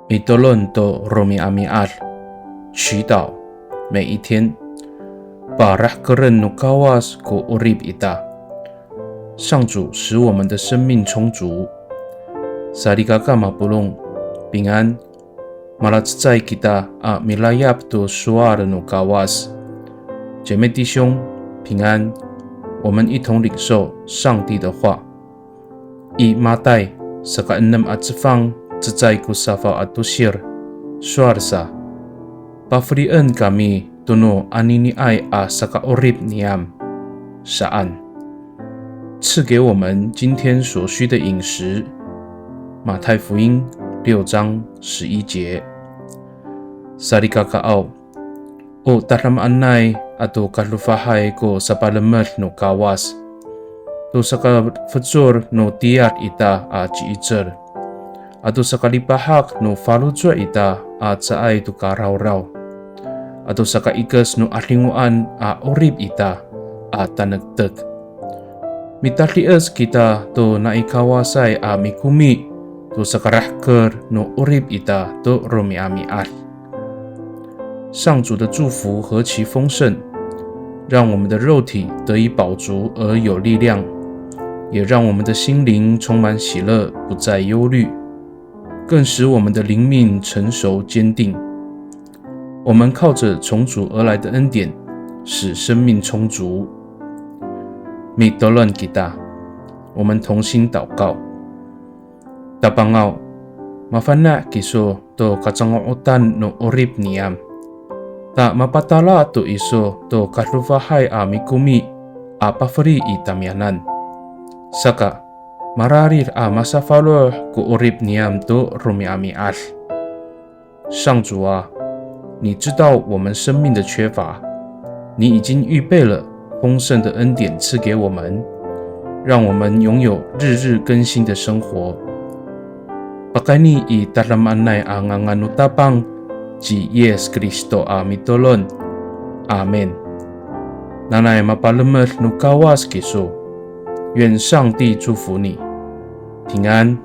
Mitolon do Romi Amiar， 祈祷每一天。Barah keren nukawas ko urib ita， 上主使我们的生命充足。Sarigaka mapulong， 平安。Malatzai kita a milayap do suar nukawas， 姐妹弟兄平安，我们一同领受上帝的话。I Matai sa ka-6 at sifang tsay ko sa faatusir suarsa pafrian kami tuno aniniay a sa ka-urib niyam saan， 赐给我们今天所需的饮食。马太福音6章11节。Sarikakaaw o taramanay ato kalufahay ko sa palamer no kawas to sa kafutsur no tiyak ita a chiicher ato sa kalipahak no falutswa ita at saay to karaw-raw ato sa kaikas no alinguan a orib ita at tanagtag. Mitalias kita to naikawasay a mikumi to sa karahker no orib ita to romiamiar。 上主的祝福何其丰盛，让我们的肉体得以饱足而有力量，也让我们的心灵充满喜乐，不再忧虑，更使我们的灵命成熟坚定。我们靠着从主而来的恩典，使生命充足。Mitolon kita， 我们同心祷告。Tapangaw, mafana kiso to kacangotan no orib niyam. Ta mapatala to iso to kalufahay a mikumi a pafri itamyanan. Saka mararir a masafalo ko orib niyam to romiamiar。 上主啊，你知道我们生命的缺乏，你已经预备了丰盛的恩典赐给我们，让我们拥有日日更新的生活。Pakani i taramanay ang anganutapang ji Yes Kristo a mitolon. Amen。 Nanay mapalamer nukawas kiso， 愿上帝祝福你，平安。